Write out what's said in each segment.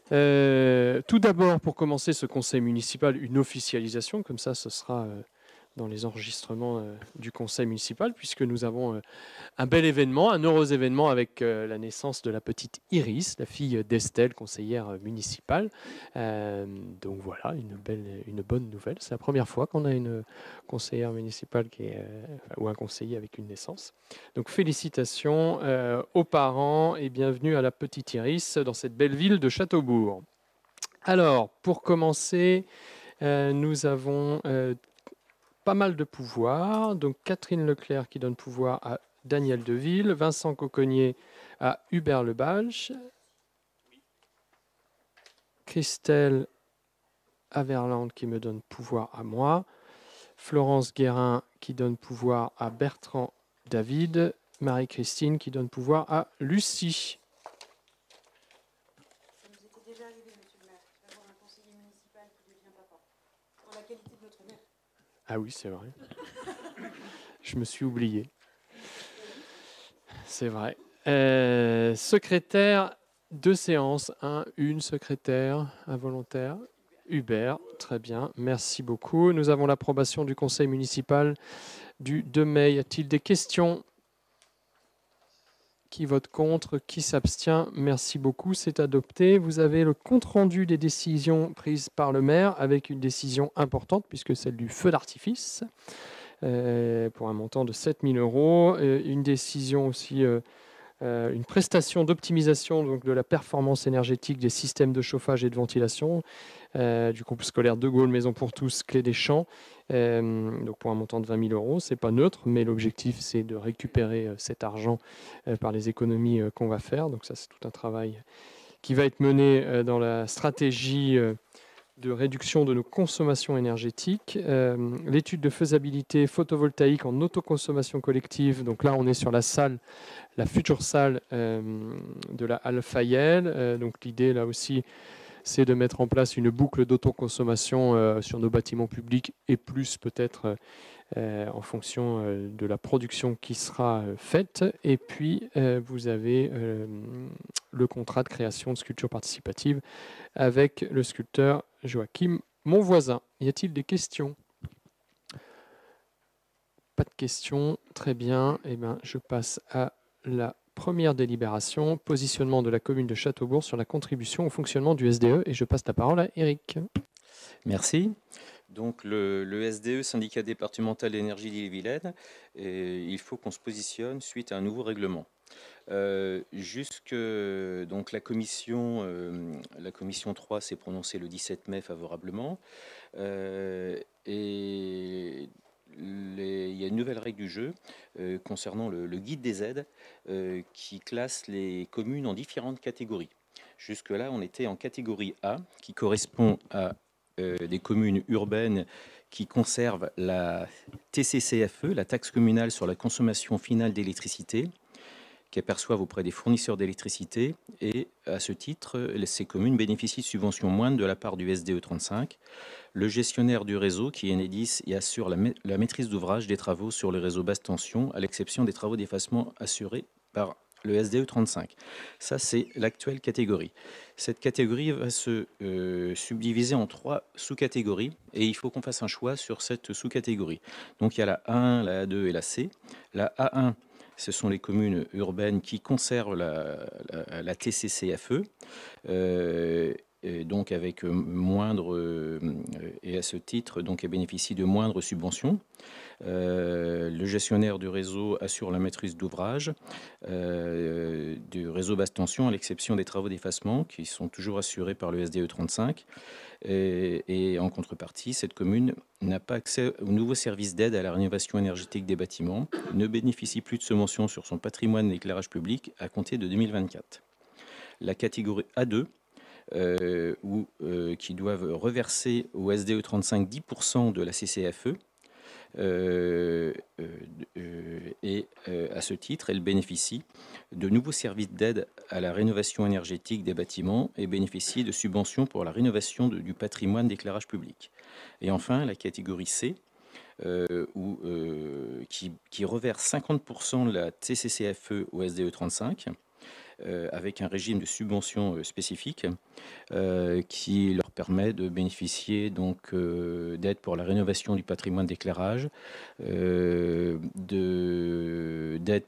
Tout d'abord, pour commencer ce conseil municipal, une officialisation, comme ça ce sera dans les enregistrements du conseil municipal, puisque nous avons un bel événement, un heureux événement avec la naissance de la petite Iris, la fille d'Estelle, conseillère municipale. Donc voilà, une bonne nouvelle. C'est la première fois qu'on a une conseillère municipale ou un conseiller avec une naissance. Donc félicitations aux parents et bienvenue à la petite Iris dans cette belle ville de Châteaubourg. Alors, pour commencer, nous avons pas mal de pouvoirs. Donc Catherine Leclerc qui donne pouvoir à Daniel Deville, Vincent Coconnier à Hubert Lebalch, Christelle Averland qui me donne pouvoir à moi, Florence Guérin qui donne pouvoir à Bertrand David, Marie-Christine qui donne pouvoir à Lucie. Ça nous était déjà arrivé, monsieur le maire, d'avoir un conseiller municipal qui devient papa. Pour la qualité de notre maire. Ah oui, c'est vrai. Je me suis oublié. C'est vrai. Secrétaire de séance, une secrétaire, un volontaire. Hubert, très bien, merci beaucoup. Nous avons l'approbation du conseil municipal du 2 mai. Y a-t-il des questions? Qui vote contre? Qui s'abstient? Merci beaucoup, c'est adopté. Vous avez le compte-rendu des décisions prises par le maire avec une décision importante puisque celle du feu d'artifice pour un montant de 7 000 €. Une décision aussi, une prestation d'optimisation donc, de la performance énergétique des systèmes de chauffage et de ventilation du groupe scolaire De Gaulle, Maison pour tous, Clé des Champs, donc pour un montant de 20 000 €. Ce n'est pas neutre, mais l'objectif, c'est de récupérer cet argent par les économies qu'on va faire. Donc ça, c'est tout un travail qui va être mené dans la stratégie de réduction de nos consommations énergétiques. L'étude de faisabilité photovoltaïque en autoconsommation collective. Donc là, on est sur la salle, la future salle de la Halle Fayel. Donc l'idée, là aussi, c'est de mettre en place une boucle d'autoconsommation sur nos bâtiments publics et plus peut-être en fonction de la production qui sera faite. Et puis, vous avez le contrat de création de sculpture participative avec le sculpteur Joachim Monvoisin. Y a-t-il des questions? Pas de questions. Très bien. Eh bien, je passe à la première délibération, positionnement de la commune de Châteaubourg sur la contribution au fonctionnement du SDE. Et je passe la parole à Eric. Merci. Donc le SDE, syndicat départemental d'énergie d'Ille-et-Vilaine, il faut qu'on se positionne suite à un nouveau règlement. Donc la commission 3 s'est prononcée le 17 mai favorablement. Et il y a une nouvelle règle du jeu concernant le guide des aides qui classe les communes en différentes catégories. Jusque-là, on était en catégorie A, qui correspond à des communes urbaines qui conservent la TCCFE, la taxe communale sur la consommation finale d'électricité, qu'elles perçoivent auprès des fournisseurs d'électricité. Et à ce titre, ces communes bénéficient de subventions moindres de la part du SDE 35, le gestionnaire du réseau qui est Enedis et assure la maîtrise d'ouvrage des travaux sur le réseau basse tension, à l'exception des travaux d'effacement assurés par le SDE 35. Ça, c'est l'actuelle catégorie. Cette catégorie va se subdiviser en 3 sous-catégories et il faut qu'on fasse un choix sur cette sous-catégorie. Donc il y a la A1, la A2 et la C. La A1, ce sont les communes urbaines qui conservent la TCCFE, donc avec moindre, et à ce titre, donc elles bénéficient de moindres subventions. Le gestionnaire du réseau assure la maîtrise d'ouvrage du réseau basse tension, à l'exception des travaux d'effacement qui sont toujours assurés par le SDE 35. Et en contrepartie, cette commune n'a pas accès aux nouveaux services d'aide à la rénovation énergétique des bâtiments, ne bénéficie plus de subventions sur son patrimoine d'éclairage public à compter de 2024. La catégorie A2, qui doivent reverser au SDE 35 10% de la CCFE, et à ce titre, elle bénéficie de nouveaux services d'aide à la rénovation énergétique des bâtiments et bénéficie de subventions pour la rénovation du patrimoine d'éclairage public. Et enfin, la catégorie C, qui reverse 50% de la TCCFE au SDE 35 avec un régime de subvention spécifique qui leur permet de bénéficier donc d'aides pour la rénovation du patrimoine d'éclairage, d'aide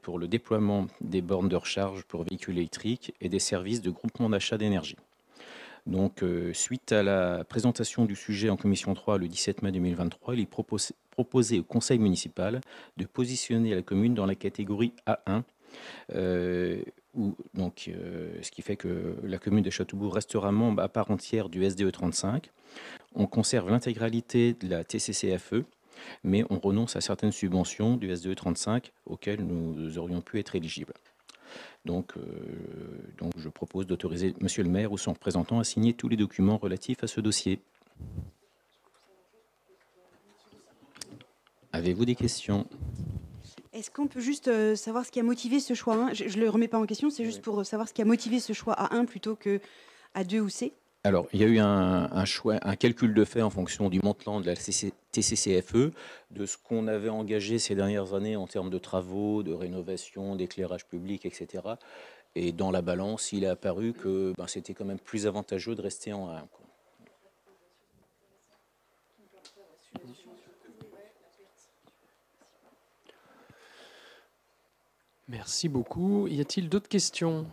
pour le déploiement des bornes de recharge pour véhicules électriques et des services de groupement d'achat d'énergie. Donc, suite à la présentation du sujet en commission 3 le 17 mai 2023, il est proposé au conseil municipal de positionner la commune dans la catégorie A1, ce qui fait que la commune de Châteaubourg restera membre à part entière du SDE 35. On conserve l'intégralité de la TCCFE, mais on renonce à certaines subventions du SDE 35 auxquelles nous aurions pu être éligibles. Donc, je propose d'autoriser Monsieur le maire ou son représentant à signer tous les documents relatifs à ce dossier. Avez-vous des questions? Est-ce qu'on peut juste savoir ce qui a motivé ce choix 1? Je ne le remets pas en question, c'est juste pour savoir ce qui a motivé ce choix A1 plutôt que A2 ou C. Alors, il y a eu un choix, un calcul de fait en fonction du montant de la TCCFE, de ce qu'on avait engagé ces dernières années en termes de travaux, de rénovation, d'éclairage public, etc. Et dans la balance, il est apparu que c'était quand même plus avantageux de rester en A1, quoi. Merci beaucoup. Y a-t-il d'autres questions?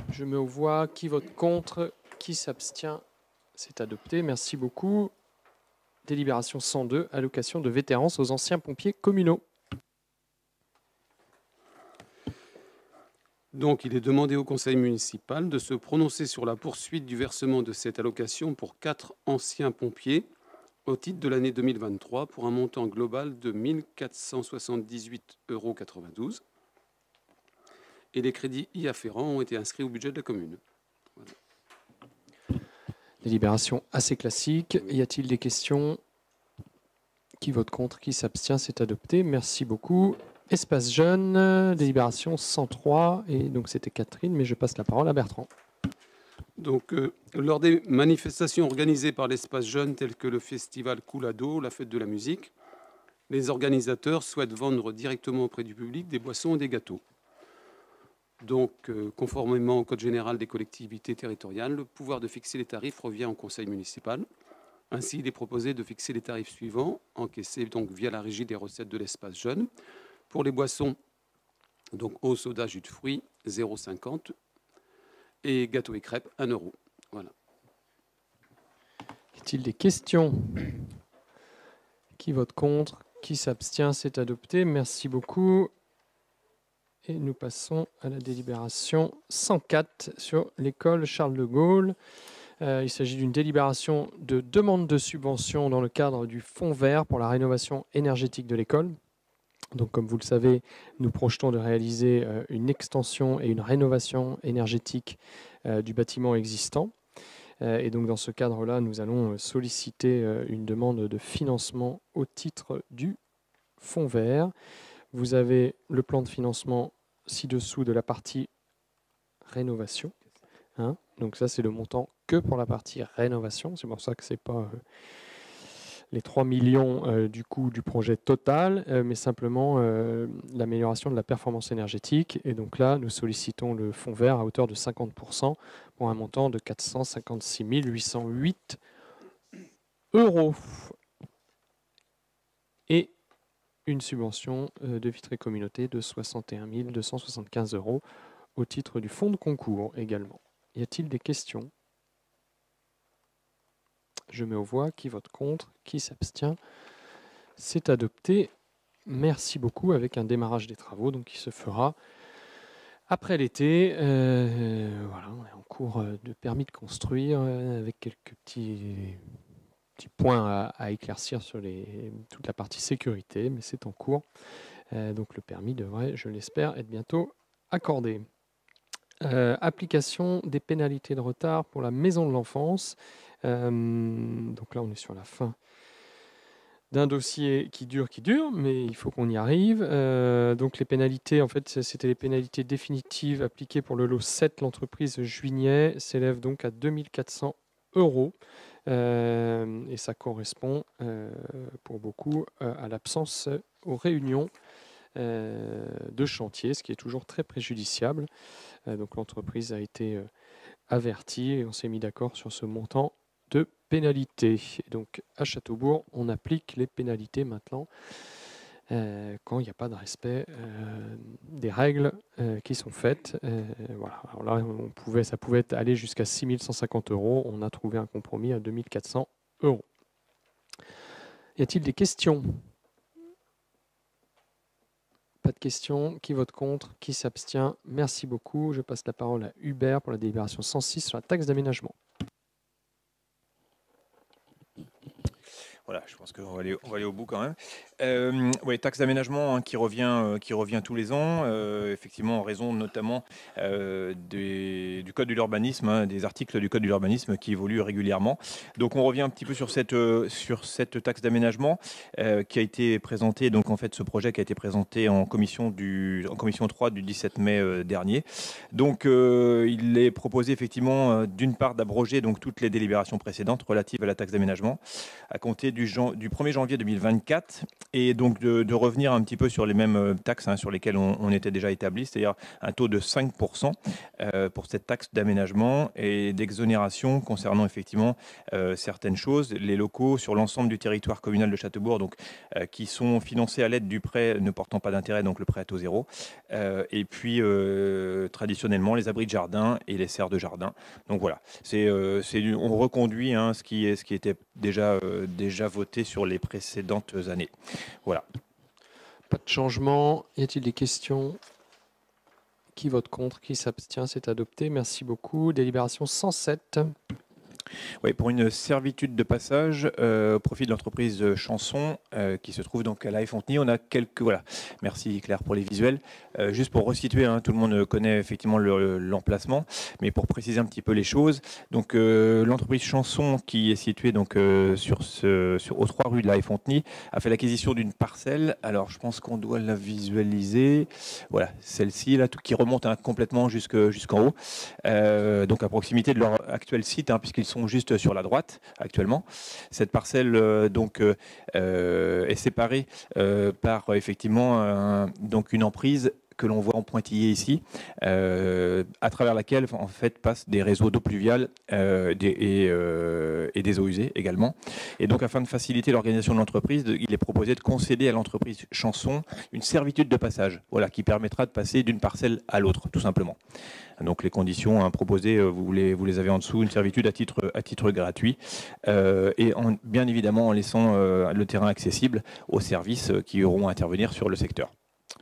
Je mets aux voix. Qui vote contre? Qui s'abstient? C'est adopté. Merci beaucoup. Délibération 102, allocation de vétérans aux anciens pompiers communaux. Donc, il est demandé au conseil municipal de se prononcer sur la poursuite du versement de cette allocation pour 4 anciens pompiers au titre de l'année 2023 pour un montant global de 1 478,92 €. Et les crédits y afférents ont été inscrits au budget de la commune. Voilà. Délibération assez classique. Y a-t-il des questions? Qui vote contre? Qui s'abstient? C'est adopté. Merci beaucoup. Espace Jeunes, délibération 103. Et donc c'était Catherine, mais je passe la parole à Bertrand. Donc, lors des manifestations organisées par l'Espace Jeunes, telles que le festival Coulado, la fête de la musique, les organisateurs souhaitent vendre directement auprès du public des boissons et des gâteaux. Donc, conformément au Code général des collectivités territoriales, le pouvoir de fixer les tarifs revient au conseil municipal. Ainsi, il est proposé de fixer les tarifs suivants, encaissés donc via la régie des recettes de l'Espace Jeunes. Pour les boissons, donc eau, soda, jus de fruits, 0,50 €. Et gâteaux et crêpes, 1 €. Voilà. Y a-t-il des questions? Qui vote contre? Qui s'abstient? C'est adopté. Merci beaucoup. Et nous passons à la délibération 104 sur l'école Charles de Gaulle. Il s'agit d'une délibération de demande de subvention dans le cadre du Fonds vert pour la rénovation énergétique de l'école. Donc, comme vous le savez, nous projetons de réaliser une extension et une rénovation énergétique du bâtiment existant. Et donc, dans ce cadre-là, nous allons solliciter une demande de financement au titre du Fonds vert. Vous avez le plan de financement ci-dessous de la partie rénovation. Donc ça, c'est le montant que pour la partie rénovation. C'est pour ça que ce n'est pas les 3 millions du coût du projet total, mais simplement l'amélioration de la performance énergétique. Et donc là, nous sollicitons le fonds vert à hauteur de 50% pour un montant de 456 808 €. Et une subvention de Vitré Communauté de 61 275 € au titre du fonds de concours également. Y a-t-il des questions? Je mets aux voix. Qui vote contre? Qui s'abstient? C'est adopté. Merci beaucoup, avec un démarrage des travaux donc, qui se fera après l'été. Voilà, on est en cours de permis de construire avec quelques petits points à éclaircir sur toute la partie sécurité, mais c'est en cours. Donc le permis devrait, je l'espère, être bientôt accordé. Application des pénalités de retard pour la maison de l'enfance. Donc là, on est sur la fin d'un dossier qui dure, mais il faut qu'on y arrive. Donc les pénalités, en fait, c'était les pénalités définitives appliquées pour le lot 7, l'entreprise Juignet, s'élève donc à 2 400 €. Et ça correspond pour beaucoup à l'absence aux réunions de chantier, ce qui est toujours très préjudiciable. Donc l'entreprise a été avertie et on s'est mis d'accord sur ce montant de pénalité. Et donc à Châteaubourg, on applique les pénalités maintenant quand il n'y a pas de respect des règles qui sont faites. Voilà. Alors là, ça pouvait aller jusqu'à 6 150 €. On a trouvé un compromis à 2 400 €. Y a-t-il des questions? Pas de questions. Qui vote contre? Qui s'abstient? Merci beaucoup. Je passe la parole à Hubert pour la délibération 106 sur la taxe d'aménagement. Voilà, je pense qu'on va aller au bout quand même. Oui, taxe d'aménagement hein, qui revient tous les ans, effectivement en raison notamment du Code de l'urbanisme, hein, des articles du Code de l'urbanisme qui évoluent régulièrement. Donc on revient un petit peu sur cette taxe d'aménagement qui a été présentée, donc en fait ce projet qui a été présenté en commission 3 du 17 mai dernier. Donc il est proposé effectivement d'une part d'abroger donc toutes les délibérations précédentes relatives à la taxe d'aménagement à compter du 1er janvier 2024 et donc de revenir un petit peu sur les mêmes taxes hein, sur lesquelles on était déjà établi, c'est-à-dire un taux de 5% pour cette taxe d'aménagement et d'exonération concernant effectivement certaines choses, les locaux sur l'ensemble du territoire communal de Châteaubourg, donc qui sont financés à l'aide du prêt ne portant pas d'intérêt, donc le prêt à taux zéro, et puis traditionnellement les abris de jardin et les serres de jardin. Donc voilà, on reconduit hein, ce qui était déjà voté sur les précédentes années. Voilà. Pas de changement. Y a-t-il des questions? Qui vote contre? Qui s'abstient? C'est adopté. Merci beaucoup. Délibération 107. Oui, pour une servitude de passage au profit de l'entreprise Chanson qui se trouve donc à La Haye-Fontenay. On a quelques... Voilà, merci Claire pour les visuels. Juste pour resituer, hein, tout le monde connaît effectivement l'emplacement, mais pour préciser un petit peu les choses. Donc l'entreprise Chanson qui est située donc, aux 3 rues de La Haye-Fontenay a fait l'acquisition d'une parcelle. Alors je pense qu'on doit la visualiser. Voilà, celle-ci là, qui remonte hein, complètement jusqu'en haut. Donc à proximité de leur actuel site, hein, puisqu'ils sont juste sur la droite actuellement. Cette parcelle est séparée par effectivement donc une emprise que l'on voit en pointillé ici, à travers laquelle en fait passent des réseaux d'eau pluviale et des eaux usées également. Et donc afin de faciliter l'organisation de l'entreprise, il est proposé de concéder à l'entreprise Chanson une servitude de passage, voilà, qui permettra de passer d'une parcelle à l'autre, tout simplement. Donc les conditions hein, proposées, vous les avez en dessous, une servitude à titre gratuit, et bien évidemment en laissant le terrain accessible aux services qui auront à intervenir sur le secteur.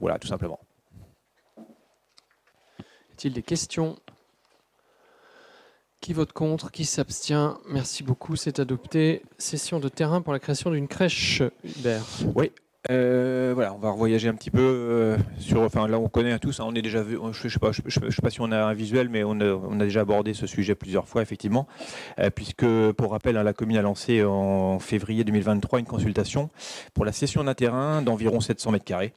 Voilà, tout simplement. Y a-t-il des questions? Qui vote contre? Qui s'abstient? Merci beaucoup, c'est adopté. Cession de terrain pour la création d'une crèche, Hubert. Oui. Voilà, on va revoyager un petit peu enfin là on connaît tous, hein, on est déjà vu, je sais pas si on a un visuel, mais on a déjà abordé ce sujet plusieurs fois effectivement, puisque pour rappel, hein, la commune a lancé en février 2023 une consultation pour la cession d'un terrain d'environ 700 m²,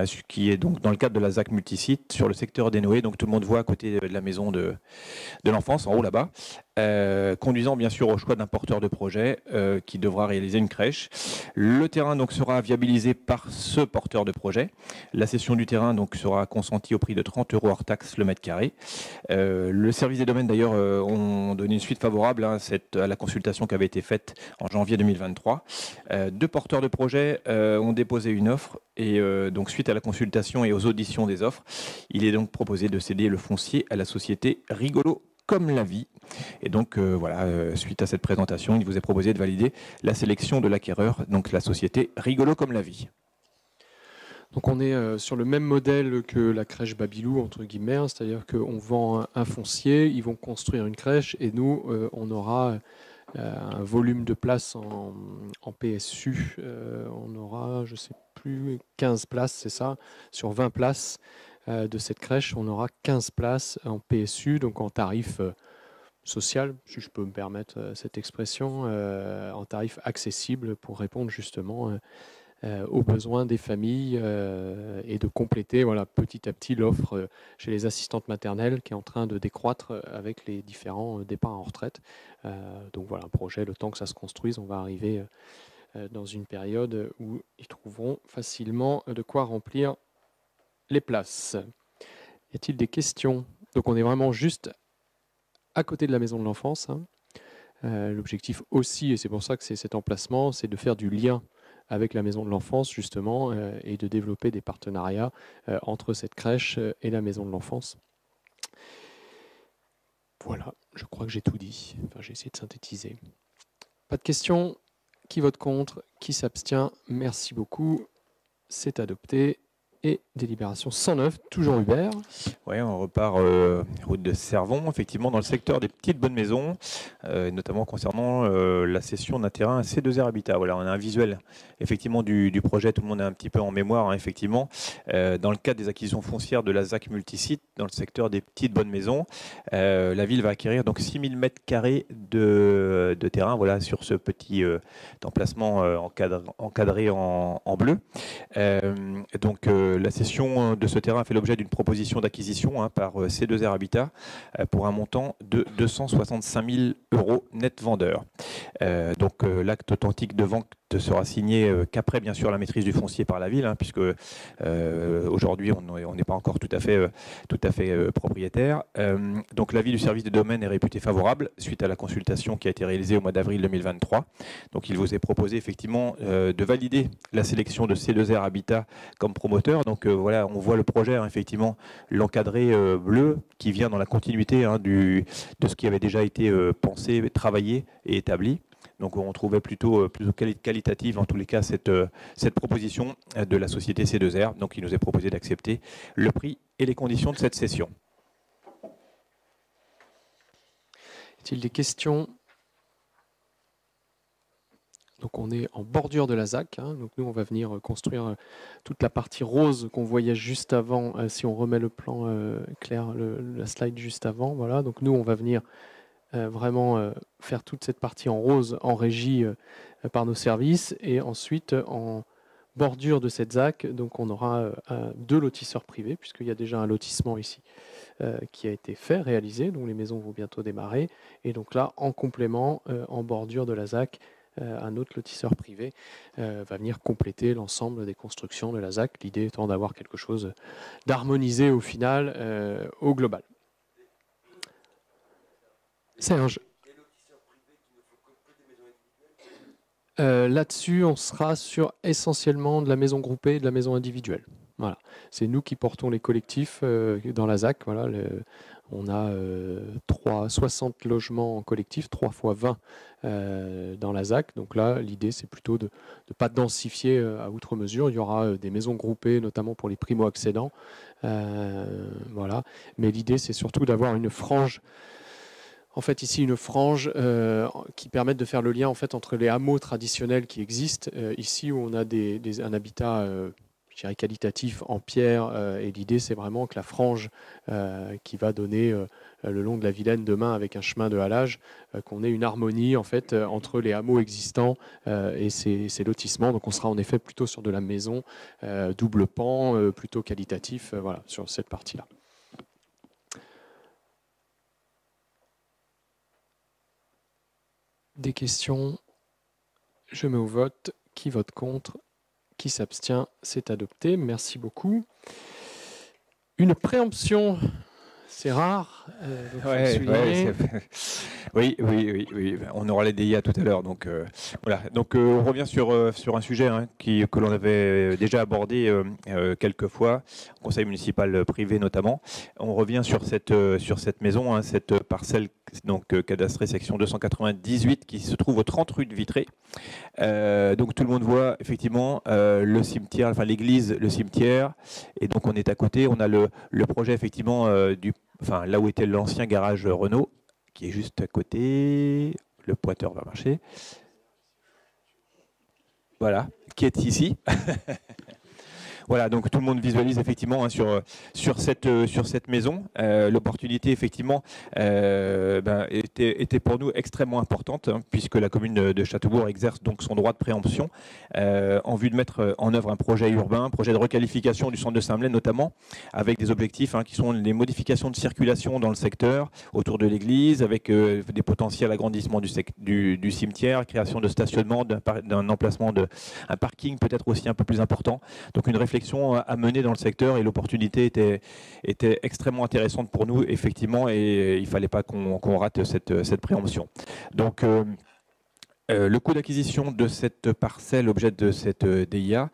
ce qui est donc dans le cadre de la ZAC multisite sur le secteur des Noé, donc tout le monde voit à côté de la maison de l'enfance en haut là-bas. Conduisant bien sûr au choix d'un porteur de projet qui devra réaliser une crèche. Le terrain donc sera viabilisé par ce porteur de projet. La cession du terrain donc sera consentie au prix de 30 € hors taxe le mètre carré. Le service des domaines d'ailleurs ont donné une suite favorable hein, à la consultation qui avait été faite en janvier 2023. 2 porteurs de projet ont déposé une offre et donc suite à la consultation et aux auditions des offres, il est donc proposé de céder le foncier à la société Rigolo comme la vie. Et donc voilà, suite à cette présentation, il vous est proposé de valider la sélection de l'acquéreur, donc la société Rigolo comme la vie. Donc on est sur le même modèle que la crèche Babylou, entre guillemets, hein, c'est-à-dire qu'on vend un foncier, ils vont construire une crèche et nous, on aura un volume de places en PSU. On aura, je ne sais plus, 15 places, c'est ça, sur 20 places de cette crèche, on aura 15 places en PSU, donc en tarif social, si je peux me permettre cette expression, en tarif accessible pour répondre justement aux besoins des familles et de compléter voilà, petit à petit l'offre chez les assistantes maternelles qui est en train de décroître avec les différents départs en retraite. Donc voilà, un projet, le temps que ça se construise, on va arriver dans une période où ils trouveront facilement de quoi remplir les places. Y a-t-il des questions? Donc on est vraiment juste à côté de la maison de l'enfance. Hein. L'objectif aussi, et c'est pour ça que c'est cet emplacement, c'est de faire du lien avec la maison de l'enfance justement et de développer des partenariats entre cette crèche et la maison de l'enfance. Voilà, je crois que j'ai tout dit. Enfin, j'ai essayé de synthétiser. Pas de questions? Qui vote contre? Qui s'abstient? Merci beaucoup. C'est adopté. Et délibération 109, toujours Hubert. Oui, on repart route de Cervon, effectivement, dans le secteur des petites bonnes maisons, notamment concernant la cession d'un terrain C2R Habitat. Voilà, on a un visuel effectivement du projet, tout le monde est un petit peu en mémoire, hein, effectivement. Dans le cadre des acquisitions foncières de la ZAC multisite, dans le secteur des petites bonnes maisons, la ville va acquérir donc 6000 m² de terrain, voilà, sur ce petit emplacement encadré en bleu. Donc, la cession de ce terrain a fait l'objet d'une proposition d'acquisition par C2R Habitat pour un montant de 265 000 € net vendeur. Donc l'acte authentique de vente sera signé qu'après bien sûr la maîtrise du foncier par la ville, hein, puisque aujourd'hui on n'est pas encore tout à fait propriétaire. Donc l'avis du service de domaine est réputé favorable suite à la consultation qui a été réalisée au mois d'avril 2023. Donc il vous est proposé effectivement de valider la sélection de C2R Habitat comme promoteur. Donc voilà, on voit le projet, hein, effectivement, l'encadré bleu qui vient dans la continuité, hein, de ce qui avait déjà été pensé, travaillé et établi. Donc on trouvait plutôt qualitative en tous les cas cette proposition de la société C2R. Donc il nous est proposé d'accepter le prix et les conditions de cette cession. Y a-t-il des questions? Donc on est en bordure de la ZAC, hein. Donc nous on va venir construire toute la partie rose qu'on voyait juste avant, si on remet le plan clair, la slide juste avant, voilà. Donc nous on va venir vraiment faire toute cette partie en rose en régie par nos services, et ensuite en bordure de cette ZAC, donc on aura 2 lotisseurs privés, puisqu'il y a déjà un lotissement ici qui a été fait, réalisé, donc les maisons vont bientôt démarrer, et donc là en complément, en bordure de la ZAC, un autre lotisseur privé va venir compléter l'ensemble des constructions de la ZAC, l'idée étant d'avoir quelque chose d'harmonisé au final, au global. Serge. Là-dessus, on sera sur essentiellement de la maison groupée et de la maison individuelle. Voilà. C'est nous qui portons les collectifs dans la ZAC. Voilà, on a 60 logements en collectif, 3 fois 20 dans la ZAC. Donc là, l'idée, c'est plutôt de ne pas densifier à outre mesure. Il y aura des maisons groupées, notamment pour les primo-accédants. Voilà. Mais l'idée, c'est surtout d'avoir une frange. En fait, ici, une frange qui permette de faire le lien en fait, entre les hameaux traditionnels qui existent, ici où on a un habitat je dirais qualitatif en pierre, et l'idée, c'est vraiment que la frange qui va donner le long de la Vilaine demain avec un chemin de halage, qu'on ait une harmonie en fait, entre les hameaux existants et ces lotissements. Donc on sera en effet plutôt sur de la maison, double pan, plutôt qualitatif, voilà, sur cette partie-là. Des questions? Je mets au vote. Qui vote contre? Qui s'abstient? C'est adopté. Merci beaucoup. Une préemption, c'est rare. Oui. On aura les DIA tout à l'heure. Donc voilà. Donc on revient sur un sujet que l'on avait déjà abordé quelques fois, conseil municipal privé notamment. On revient sur cette maison, cette parcelle donc cadastrée section 298 qui se trouve au 30 rue de Vitré. Donc tout le monde voit effectivement le cimetière, enfin l'église, le cimetière, et donc on est à côté. On a le projet effectivement là où était l'ancien garage Renault, qui est juste à côté. Le pointeur va marcher. Voilà, qui est ici. Voilà, donc tout le monde visualise effectivement sur cette maison. L'opportunité effectivement était pour nous extrêmement importante, puisque la commune de Châteaubourg exerce donc son droit de préemption en vue de mettre en œuvre un projet urbain, un projet de requalification du centre de Saint-Blaise notamment, avec des objectifs qui sont les modifications de circulation dans le secteur autour de l'église, avec des potentiels agrandissements du cimetière, création de stationnement, d'un emplacement, un parking peut-être aussi un peu plus important. Donc une réflexion réflexion à mener dans le secteur et l'opportunité était extrêmement intéressante pour nous, effectivement, et il ne fallait pas qu'on rate cette préemption. Donc, le coût d'acquisition de cette parcelle, objet de cette DIA,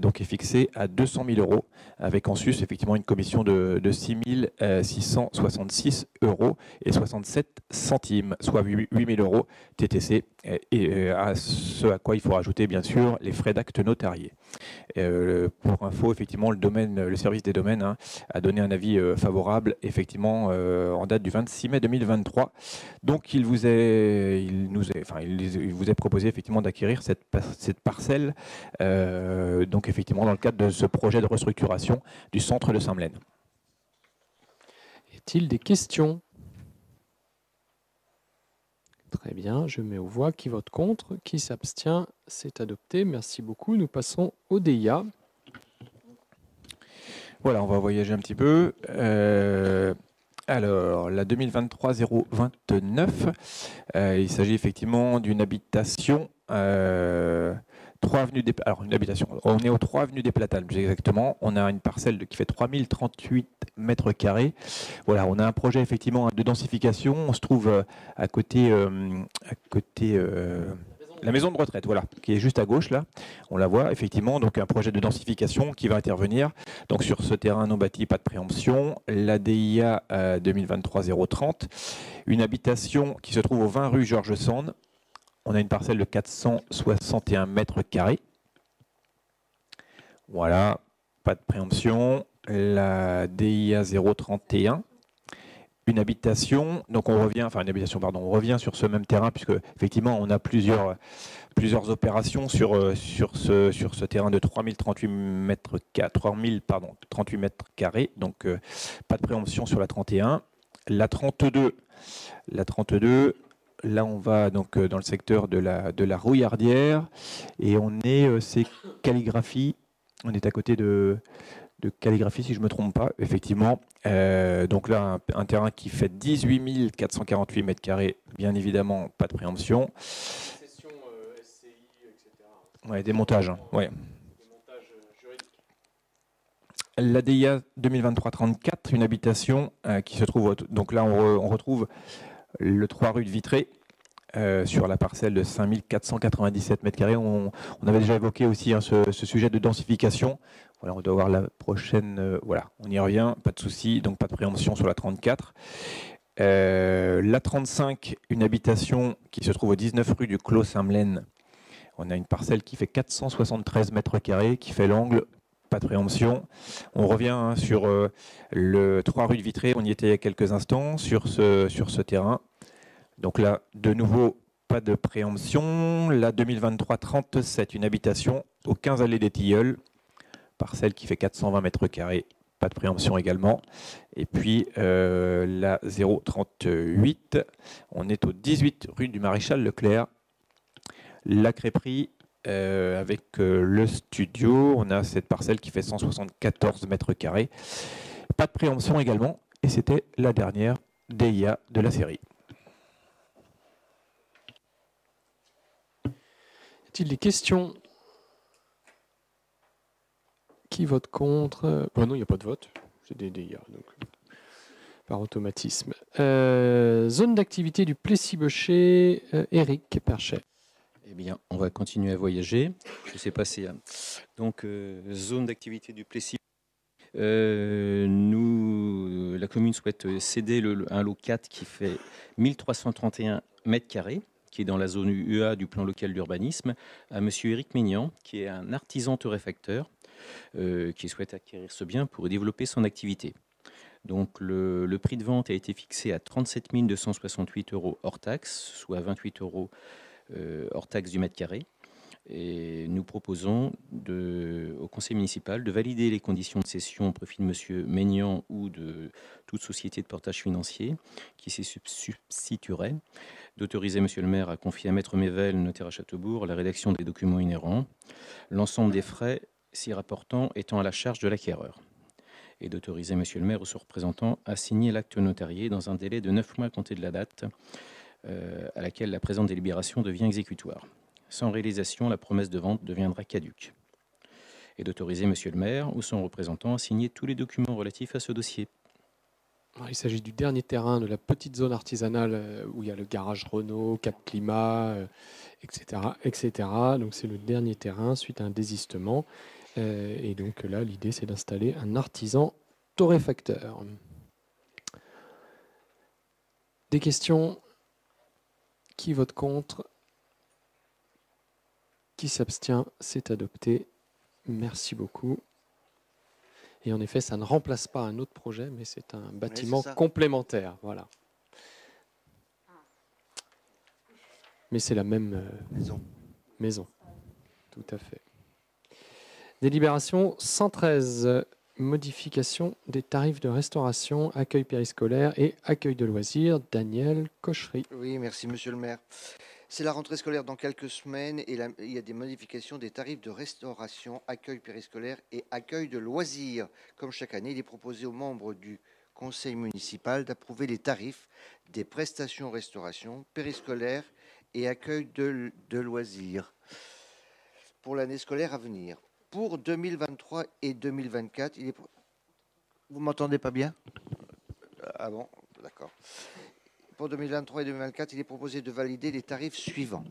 donc est fixé à 200 000 €, avec en sus effectivement une commission de 6 666 € et 67 centimes, soit 8 000 € TTC, et à ce à quoi il faut rajouter bien sûr les frais d'acte notarié. Pour info, effectivement, le service des domaines a donné un avis favorable, effectivement, en date du 26 mai 2023. Donc, il vous est proposé effectivement d'acquérir cette parcelle, donc effectivement dans le cadre de ce projet de restructuration du centre de Saint-Melaine. Y a-t-il des questions? Très bien, je mets aux voix. Qui vote contre? Qui s'abstient? C'est adopté. Merci beaucoup. Nous passons au DIA. Voilà, on va voyager un petit peu. Alors, la 2023-029, il s'agit effectivement d'une habitation, 3 avenue des, alors une habitation, on est aux 3 avenues des Platanes, plus exactement. On a une parcelle qui fait 3038 mètres carrés. Voilà, on a un projet effectivement de densification. On se trouve à côté, la maison de retraite, voilà, qui est juste à gauche là. On la voit effectivement, donc un projet de densification qui va intervenir. Donc sur ce terrain non bâti, pas de préemption. La DIA 2023-030, une habitation qui se trouve au 20 rue Georges Sand. On a une parcelle de 461 mètres carrés. Voilà, pas de préemption. La DIA 031. Une habitation, donc on revient, enfin une habitation, pardon, on revient sur ce même terrain puisque effectivement on a plusieurs opérations sur ce terrain de 3038 mètres carrés, donc pas de préemption sur la 31. La 32, là on va donc dans le secteur de la Rouillardière et on est, c'est Calligraphie, on est à côté de Calligraphie, si je ne me trompe pas, effectivement. Donc là, un terrain qui fait 18 448 mètres carrés, bien évidemment, pas de préemption. Session SCI, etc. Ouais, des montages. Ouais. Des montages juridiques. La DIA 2023-34, une habitation qui se trouve, donc là on retrouve le 3 rue de Vitré, sur la parcelle de 5497 mètres carrés. On avait déjà évoqué aussi ce sujet de densification. Voilà, on doit voir la prochaine. Voilà, on y revient, pas de souci, donc pas de préemption sur la 34. La 35, une habitation qui se trouve au 19 rue du Clos Saint-Melaine. On a une parcelle qui fait 473 mètres carrés, qui fait l'angle, pas de préemption. On revient sur le 3 rue de Vitré, on y était il y a quelques instants, sur ce terrain. Donc là, de nouveau, pas de préemption. La 2023-37, une habitation au 15 allée des Tilleuls, parcelle qui fait 420 mètres carrés, pas de préemption également. Et puis la 038, on est au 18 rue du Maréchal Leclerc, la crêperie avec le studio. On a cette parcelle qui fait 174 mètres carrés, pas de préemption également. Et c'était la dernière DIA de la série. Y a-t-il des questions? Qui vote contre? Non, il n'y a pas de vote. C'est des DIA, donc par automatisme. Zone d'activité du Plessis-Bochet, Éric Perchet. Eh bien, on va continuer à voyager. Je sais pas si... Donc, zone d'activité du Plessis. La commune souhaite céder un lot 4 qui fait 1331 mètres carrés, qui est dans la zone UEA du plan local d'urbanisme, à monsieur Éric Maignan, qui est un artisan torréfacteur, qui souhaite acquérir ce bien pour développer son activité. Donc le prix de vente a été fixé à 37 268 € hors taxe, soit 28 € hors taxe du mètre carré. Et nous proposons au conseil municipal de valider les conditions de cession au profit de monsieur Maignan ou de toute société de portage financier qui s'y substituerait, d'autoriser monsieur le maire à confier à maître Mével, notaire à Châteaubourg, la rédaction des documents inhérents, l'ensemble des frais s'y rapportant étant à la charge de l'acquéreur, et d'autoriser monsieur le maire ou son représentant à signer l'acte notarié dans un délai de 9 mois compté de la date à laquelle la présente délibération devient exécutoire. Sans réalisation, la promesse de vente deviendra caduque. et d'autoriser Monsieur le maire ou son représentant à signer tous les documents relatifs à ce dossier. Alors, il s'agit du dernier terrain de la petite zone artisanale où il y a le garage Renault, Cap Climat, etc., etc. Donc c'est le dernier terrain suite à un désistement. Et donc là, l'idée, c'est d'installer un artisan torréfacteur. Des questions? Qui vote contre? Qui s'abstient? C'est adopté. Merci beaucoup. Et en effet, ça ne remplace pas un autre projet, mais c'est un bâtiment complémentaire. Voilà. Mais c'est la même maison. Tout à fait. Délibération 113. Modification des tarifs de restauration, accueil périscolaire et accueil de loisirs. Daniel Cochery. Oui, merci Monsieur le maire. C'est la rentrée scolaire dans quelques semaines et il y a des modifications des tarifs de restauration, accueil périscolaire et accueil de loisirs. Comme chaque année, il est proposé aux membres du conseil municipal d'approuver les tarifs des prestations restauration, périscolaire et accueil de loisirs pour l'année scolaire à venir. Pour 2023 et 2024, vous m'entendez pas bien? Ah bon, d'accord. Pour 2023 et 2024, il est proposé de valider les tarifs suivants.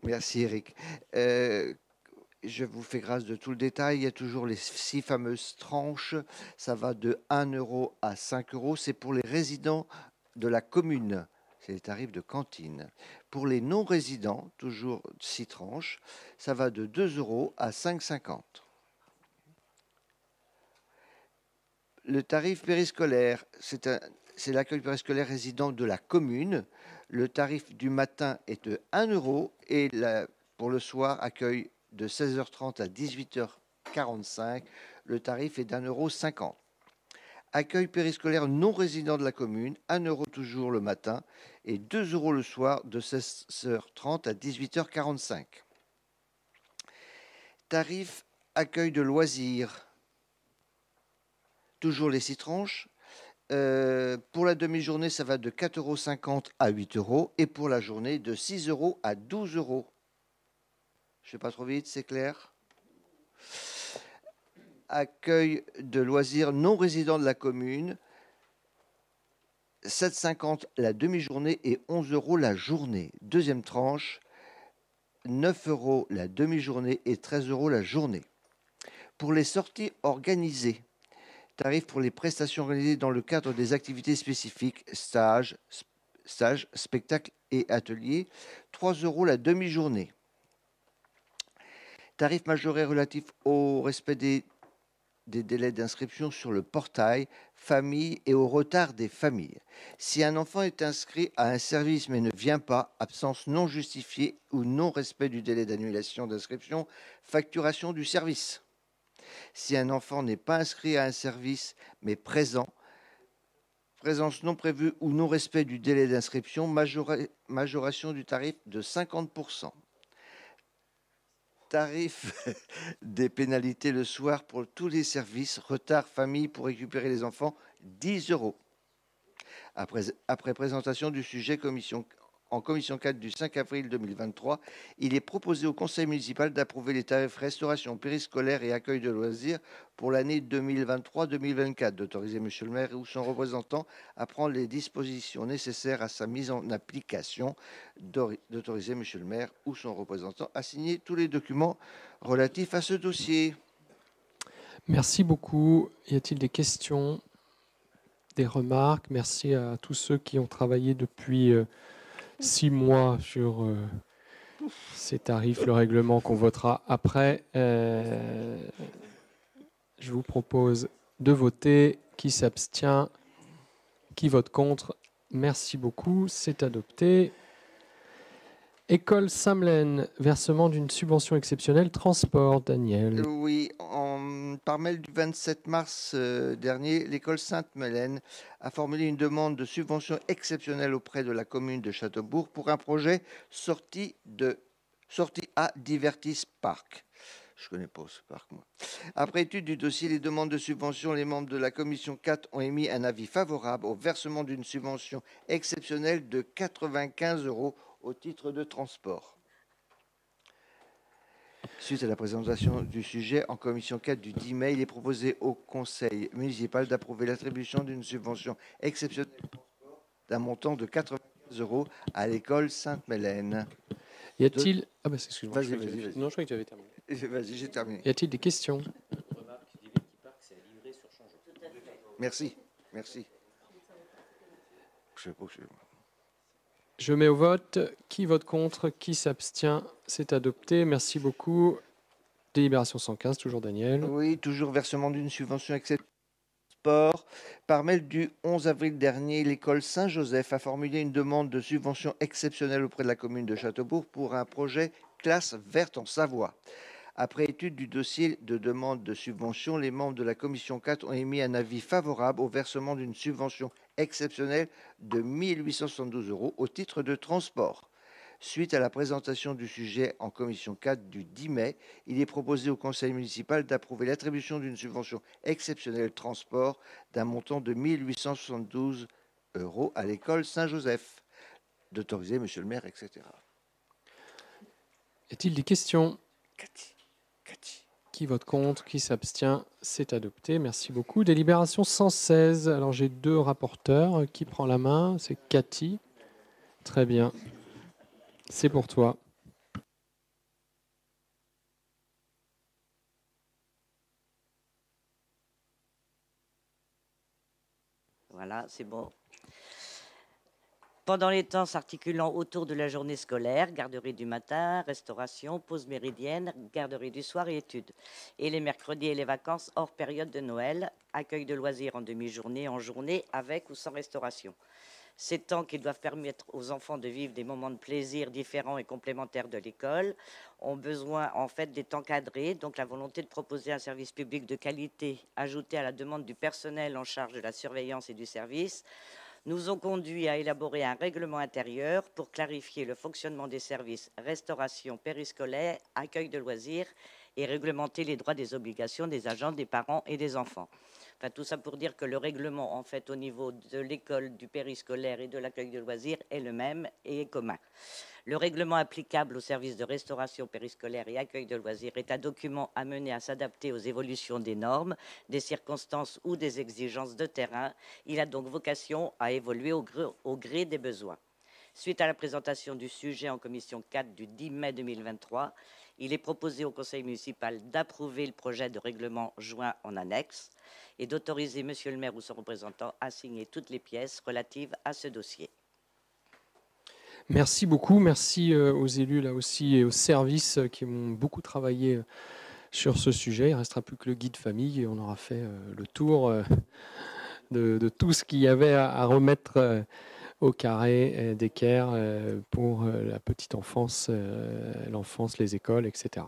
Merci Eric. Je vous fais grâce de tout le détail. Il y a toujours les 6 fameuses tranches. Ça va de 1 euro à 5 euros. C'est pour les résidents de la commune. C'est les tarifs de cantine. Pour les non-résidents, toujours 6 tranches. Ça va de 2 euros à 5,50. Le tarif périscolaire, c'est l'accueil périscolaire résident de la commune. Le tarif du matin est de 1 euro et pour le soir, accueil de 16h30 à 18h45, le tarif est d'1,50 €. Accueil périscolaire non résident de la commune, 1 euro toujours le matin et 2 euros le soir de 16h30 à 18h45. Tarif accueil de loisirs, toujours les 6 tranches. Pour la demi-journée, ça va de 4,50 € à 8 € et pour la journée, de 6 € à 12 €. Je ne fais pas trop vite, c'est clair? Accueil de loisirs non résidents de la commune, 7,50 € la demi-journée et 11 € la journée. Deuxième tranche, 9 € la demi-journée et 13 € la journée. Pour les sorties organisées, tarif pour les prestations organisées dans le cadre des activités spécifiques, stages, spectacles et ateliers, 3 € la demi-journée. Tarif majoré relatif au respect des délais d'inscription sur le portail famille et au retard des familles. Si un enfant est inscrit à un service mais ne vient pas, absence non justifiée ou non-respect du délai d'annulation d'inscription, facturation du service. Si un enfant n'est pas inscrit à un service mais présent, présence non prévue ou non-respect du délai d'inscription, majoration du tarif de 50%. Tarif des pénalités le soir pour tous les services, retard famille pour récupérer les enfants, 10 €. Après présentation du sujet en commission 4 du 5 avril 2023, il est proposé au conseil municipal d'approuver les tarifs restauration périscolaire et accueil de loisirs pour l'année 2023-2024, d'autoriser monsieur le maire ou son représentant à prendre les dispositions nécessaires à sa mise en application, d'autoriser monsieur le maire ou son représentant à signer tous les documents relatifs à ce dossier. Merci beaucoup. Y a-t-il des questions, des remarques? Merci à tous ceux qui ont travaillé depuis 6 mois sur ces tarifs, le règlement qu'on votera après. Je vous propose de voter. Qui s'abstient? Qui vote contre? Merci beaucoup, c'est adopté. École Saint-Melaine, versement d'une subvention exceptionnelle transport, Daniel. Oui, par mail du 27 mars dernier, l'école Sainte-Melaine a formulé une demande de subvention exceptionnelle auprès de la commune de Châteaubourg pour un projet sortie à Divertis Park. Je ne connais pas ce parc, moi. Après étude du dossier, les demandes de subvention, les membres de la commission 4 ont émis un avis favorable au versement d'une subvention exceptionnelle de 95 € au titre de transport. Suite à la présentation du sujet en commission 4 du 10 mai, il est proposé au conseil municipal d'approuver l'attribution d'une subvention exceptionnelle d'un montant de 95 € à l'école Sainte-Mélène. Y a-t-il... Ah bah excuse-moi. Vas-y, je croyais que vas-y, j'avais- vas-y. Non, je croyais que j'avais terminé. Vas-y, j'ai terminé. Y a-t-il des questions? Merci, merci. Je sais pas que je- Je mets au vote. Qui vote contre? Qui s'abstient? C'est adopté. Merci beaucoup. Délibération 115, toujours Daniel. Oui, toujours versement d'une subvention exceptionnelle sport. Par mail du 11 avril dernier, l'école Saint-Joseph a formulé une demande de subvention exceptionnelle auprès de la commune de Châteaubourg pour un projet classe verte en Savoie. Après étude du dossier de demande de subvention, les membres de la commission 4 ont émis un avis favorable au versement d'une subvention exceptionnelle de 1 872 € au titre de transport. Suite à la présentation du sujet en commission 4 du 10 mai, il est proposé au conseil municipal d'approuver l'attribution d'une subvention exceptionnelle transport d'un montant de 1 872 € à l'école Saint-Joseph. D'autoriser, monsieur le maire, etc. Y a-t-il des questions? Cathy. Qui vote contre? Qui s'abstient? C'est adopté. Merci beaucoup. Délibération 116. Alors j'ai deux rapporteurs. Qui prend la main? C'est Cathy. Très bien. C'est pour toi. Voilà, c'est bon. Pendant les temps s'articulant autour de la journée scolaire, garderie du matin, restauration, pause méridienne, garderie du soir et études. Et les mercredis et les vacances hors période de Noël, accueil de loisirs en demi-journée, en journée, avec ou sans restauration. Ces temps qui doivent permettre aux enfants de vivre des moments de plaisir différents et complémentaires de l'école ont besoin en fait des temps cadrés. Donc la volonté de proposer un service public de qualité ajouté à la demande du personnel en charge de la surveillance et du service nous ont conduit à élaborer un règlement intérieur pour clarifier le fonctionnement des services restauration périscolaire, accueil de loisirs et réglementer les droits et obligations des agents, des parents et des enfants. Enfin, tout ça pour dire que le règlement, en fait, au niveau de l'école, du périscolaire et de l'accueil de loisirs est le même et est commun. Le règlement applicable aux services de restauration périscolaire et accueil de loisirs est un document amené à s'adapter aux évolutions des normes, des circonstances ou des exigences de terrain. Il a donc vocation à évoluer au gré des besoins. Suite à la présentation du sujet en commission 4 du 10 mai 2023, il est proposé au conseil municipal d'approuver le projet de règlement joint en annexe et d'autoriser monsieur le maire ou son représentant à signer toutes les pièces relatives à ce dossier. Merci beaucoup. Merci aux élus là aussi et aux services qui ont beaucoup travaillé sur ce sujet. Il ne restera plus que le guide famille et on aura fait le tour de tout ce qu'il y avait à remettre au carré d'équerre pour la petite enfance, l'enfance, les écoles, etc.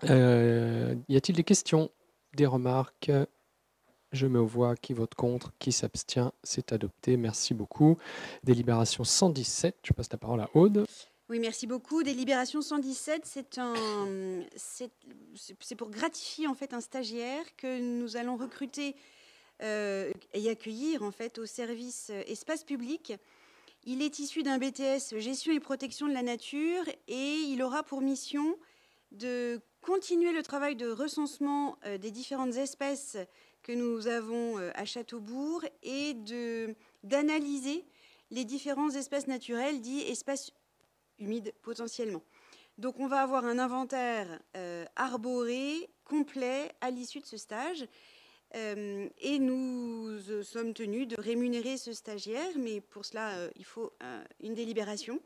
Y a-t-il des questions, des remarques? Je mets aux voix. Qui vote contre? Qui s'abstient? C'est adopté. Merci beaucoup. Délibération 117. Je passe la parole à Aude. Oui, merci beaucoup. Délibération 117, c'est pour gratifier en fait un stagiaire que nous allons recruter et accueillir en fait au service espace public. Il est issu d'un BTS gestion et protection de la nature et il aura pour mission de continuer le travail de recensement des différentes espèces que nous avons à Châteaubourg et d'analyser les différents espaces naturels dits espaces humides potentiellement. Donc on va avoir un inventaire arboré complet à l'issue de ce stage et nous sommes tenus de rémunérer ce stagiaire, mais pour cela il faut une délibération.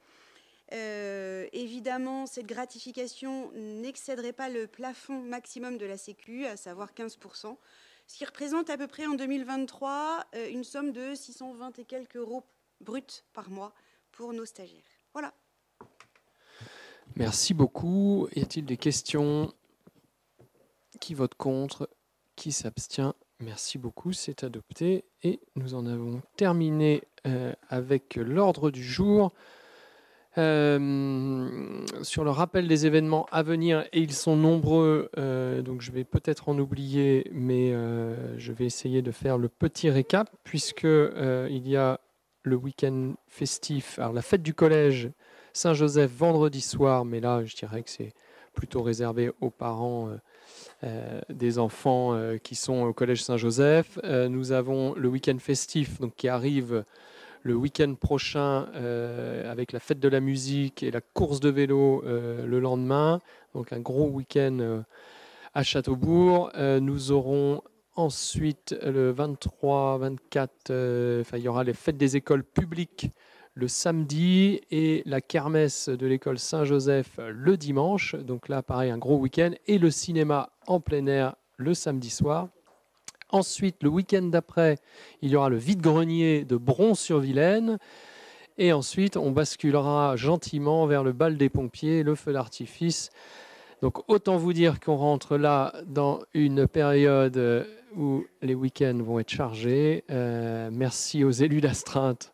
Évidemment, cette gratification n'excéderait pas le plafond maximum de la Sécu, à savoir 15%, ce qui représente à peu près en 2023 une somme de 620 et quelques euros bruts par mois pour nos stagiaires. Voilà. Merci beaucoup. Y a-t-il des questions? Qui vote contre? Qui s'abstient? Merci beaucoup, c'est adopté. Et nous en avons terminé avec l'ordre du jour. Sur le rappel des événements à venir, et ils sont nombreux, donc je vais peut-être en oublier, mais je vais essayer de faire le petit récap, puisque il y a le week-end festif, alors la fête du collège Saint-Joseph vendredi soir, mais là je dirais que c'est plutôt réservé aux parents des enfants qui sont au Collège Saint-Joseph. Nous avons le week-end festif donc, qui arrive le week-end prochain avec la fête de la musique et la course de vélo le lendemain. Donc un gros week-end à Châteaubourg. Nous aurons ensuite le 23, 24, il y aura les fêtes des écoles publiques le samedi et la kermesse de l'école Saint-Joseph le dimanche. Donc là, pareil, un gros week-end. Et le cinéma en plein air le samedi soir. Ensuite, le week-end d'après, il y aura le vide-grenier de Bron-sur-Vilaine. Et ensuite, on basculera gentiment vers le bal des pompiers, le feu d'artifice. Donc autant vous dire qu'on rentre là dans une période où les week-ends vont être chargés. Merci aux élus d'astreinte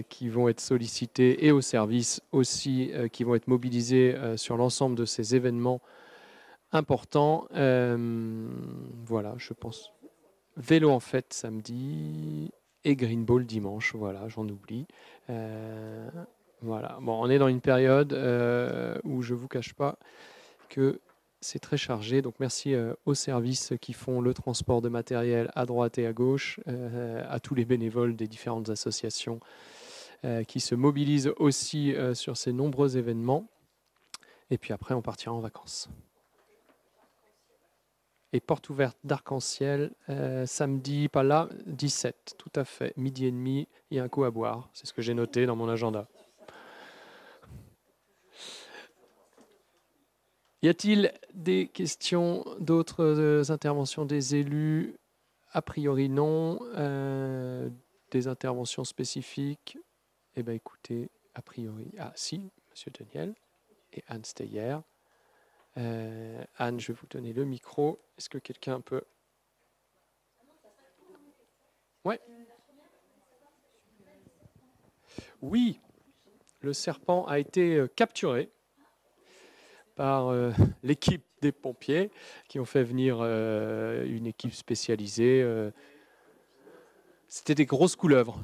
qui vont être sollicités et aux services aussi qui vont être mobilisés sur l'ensemble de ces événements importants. Voilà, je pense. Vélo en fête samedi et Green Ball dimanche. Voilà, j'en oublie. Voilà. Bon, on est dans une période où je ne vous cache pas que c'est très chargé. Donc merci aux services qui font le transport de matériel à droite et à gauche, à tous les bénévoles des différentes associations qui se mobilisent aussi sur ces nombreux événements. Et puis après, on partira en vacances. Et porte ouverte d'Arc-en-Ciel, samedi, pas là, 17, tout à fait, midi et demi, il y a un coup à boire. C'est ce que j'ai noté dans mon agenda. Y a-t-il des questions, d'autres interventions des élus? A priori non. Des interventions spécifiques? Eh bien écoutez, a priori... Ah si, Monsieur Daniel et Anne Steyer. Anne, je vais vous donner le micro. Est-ce que quelqu'un peut... Ouais. Oui, le serpent a été capturé par l'équipe des pompiers qui ont fait venir une équipe spécialisée. C'était des grosses couleuvres.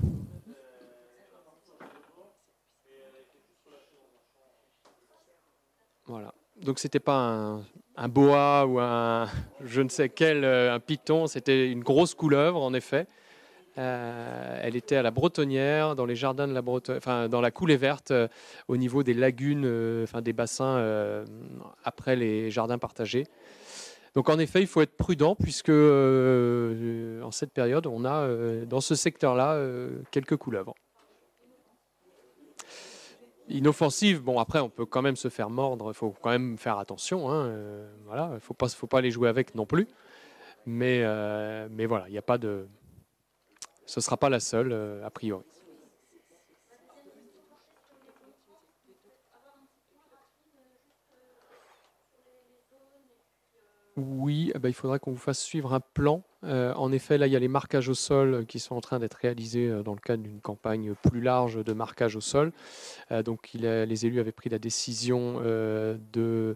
Voilà. Donc c'était pas un boa ou un je ne sais quel un python, c'était une grosse couleuvre en effet. Elle était à la Bretonnière, dans les jardins de la Bretonnière, enfin dans la coulée verte, au niveau des lagunes, enfin des bassins après les jardins partagés. Donc en effet, il faut être prudent puisque en cette période, on a dans ce secteur-là quelques couleuvres. Inoffensive, bon après on peut quand même se faire mordre, il faut quand même faire attention, hein, voilà, il faut pas les jouer avec non plus, mais voilà, il n'y a pas de, ce sera pas la seule a priori. Oui, il faudra qu'on vous fasse suivre un plan. En effet, là, il y a les marquages au sol qui sont en train d'être réalisés dans le cadre d'une campagne plus large de marquage au sol. Donc, les élus avaient pris la décision de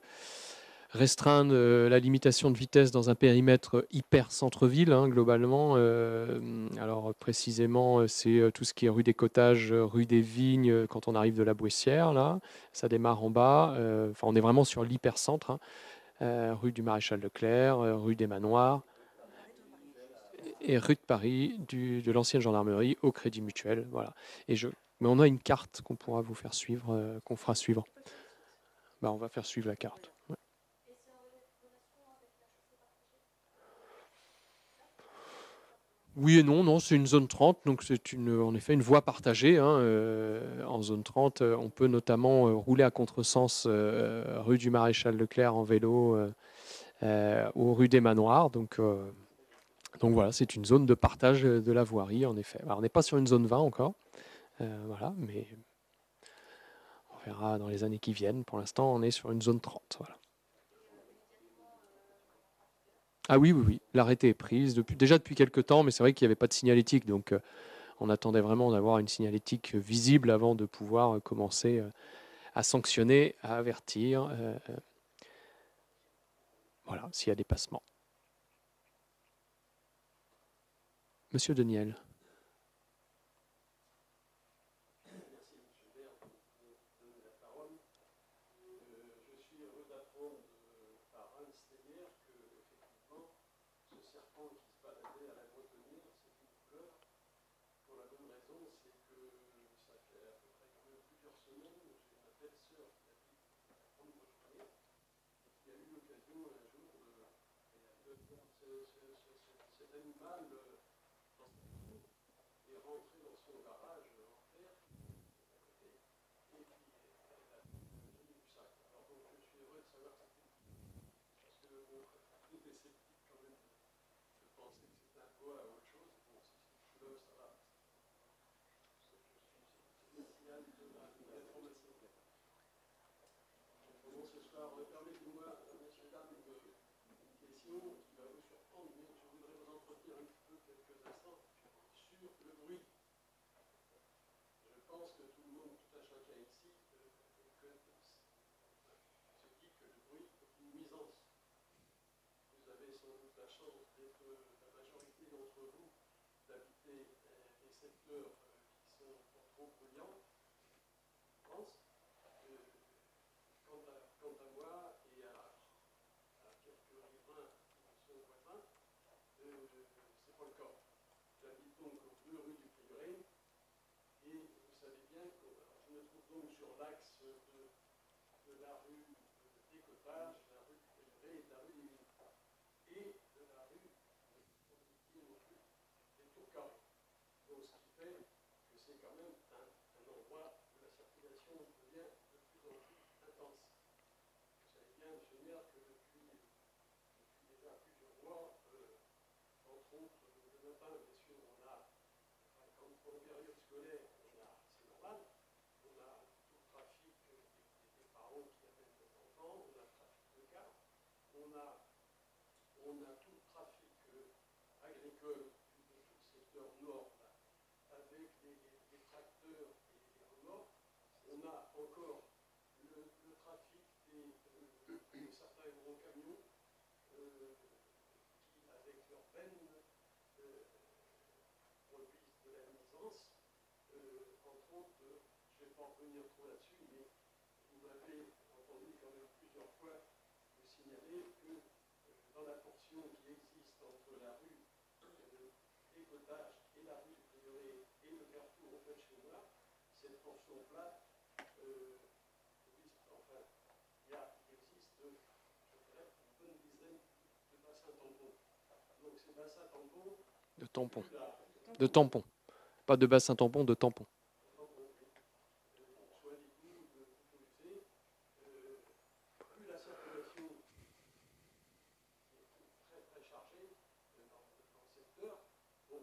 restreindre la limitation de vitesse dans un périmètre hyper centre-ville, hein, globalement. Alors, précisément, c'est tout ce qui est rue des Cottages, rue des Vignes, quand on arrive de la Boissière, là. Ça démarre en bas. Enfin, on est vraiment sur l'hypercentre, hein. Rue du Maréchal Leclerc, rue des Manoirs et rue de Paris, de l'ancienne gendarmerie au Crédit Mutuel. Voilà. Mais on a une carte qu'on pourra vous faire suivre, qu'on fera suivre. On va faire suivre la carte. Ouais. Oui et non, c'est une zone 30, donc c'est en effet une voie partagée. Hein, en zone 30, on peut notamment rouler à contresens rue du Maréchal Leclerc en vélo ou rue des Manoirs. Donc voilà, c'est une zone de partage de la voirie, en effet. Alors, on n'est pas sur une zone 20 encore, voilà, mais on verra dans les années qui viennent. Pour l'instant, on est sur une zone 30. Voilà. Ah oui, l'arrêté est prise déjà depuis quelques temps, mais c'est vrai qu'il n'y avait pas de signalétique, donc on attendait vraiment d'avoir une signalétique visible avant de pouvoir commencer à sanctionner, à avertir, voilà, s'il y a dépassement. Monsieur Daniel. suis heureux d'apprendre par Hans Steyer que, effectivement, ce serpent qui se baladait à la Bretonnière, c'est une couleur. Pour la bonne raison, c'est que ça fait à peu près quand même plusieurs semaines, j'ai ma belle sœur qui habite à la Grande Bretonnière, et qui a eu l'occasion un jour de voir cet animal dans sa cour et rentrer dans son garage en terre à côté. Et puis, elle a jamais vu ça. Alors donc, je suis heureux de savoir que c'est parce que bon, tout est sceptique quand même de penser que c'est un boa ou autre chose. Bon, si c'est une couleur, ça va. Je suis initial de l'information. Bon, ce soir, permettez-moi, messieurs, dames, une question qui va vous surprendre, mais je voudrais vous entretenir un petit peu quelques instants sur le bruit. Je pense que tout le monde, tout un chacun ici, se dit que le bruit est une nuisance. Vous avez sans doute la chance d'être la majorité d'entre vous d'habiter des secteurs qui sont pas trop bruyants, je pense. Quant à moi et à quelques riverains qui sont voisins, c'est pas le cas. J'habite donc aux 2 rues du Prieuré et vous savez bien que je me trouve donc sur l'axe de la rue des Cottages, de la rue du Prieuré et de la rue des Mines et de la rue des Tourcarrés. Donc ce qui fait que c'est quand même un endroit où la circulation devient de plus en plus intense. Vous savez bien, monsieur le maire, que depuis déjà plusieurs mois, entre autres le matin, bien sûr, on a, comme pour la période scolaire, c'est normal, on a tout le trafic des parents qui amènent leurs enfants, on a le trafic de cars, on a tout le trafic agricole de tout le secteur nord, là, avec les tracteurs et les remorques. On a encore le trafic de certains gros camions qui, avec leurs bennes, produisent de la nuisance. Entre autres, je ne vais pas en revenir trop là-dessus, mais vous m'avez entendu quand même plusieurs fois me signaler que dans la portion qui existe entre la rue des Cottages et la rue du Prieuré et le carrefour en fait chez moi, cette portion plate, enfin, il existe, je dirais, une bonne dizaine de bassins tampons. Donc ces bassins tampons... De tampons. De tampons. Pas de bassin tampon, de tampons. Soit d'égout, de sécurité, plus la circulation est très très chargée dans le secteur, bon,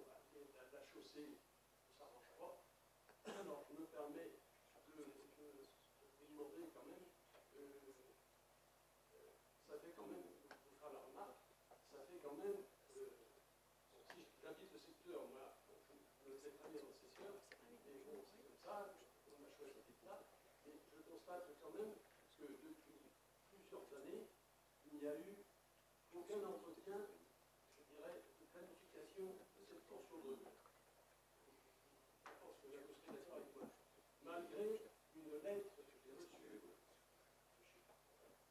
la chaussée ne s'arrange pas. Alors je me permets de vous demander quand même, ça fait quand même, vous fera la remarque, ça fait quand même, si j'habite le secteur, moi, je me fais travailler dans le secteur, et bon, c'est comme ça, on a choisi ça, et je constate quand même que depuis plusieurs années, il n'y a eu aucun entretien, je dirais, de planification de cette portion de rue. Je pense que vous serez d'accord avec moi. Malgré une lettre que j'ai reçue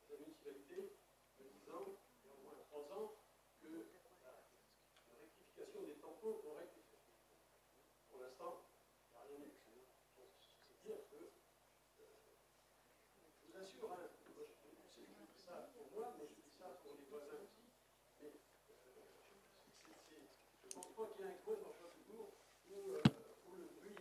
de la municipalité me disant, il y a au moins 3 ans, que la rectification des tampons aurait été faite. Pour l'instant, il n'y a rien eu. Donc, c'est dire que, je vous assure, hein, je dis ça pour moi, mais je dis ça pour les voisins aussi. Mais je ne pense pas qu'il y ait un coin dans Châteaubourg où le bruit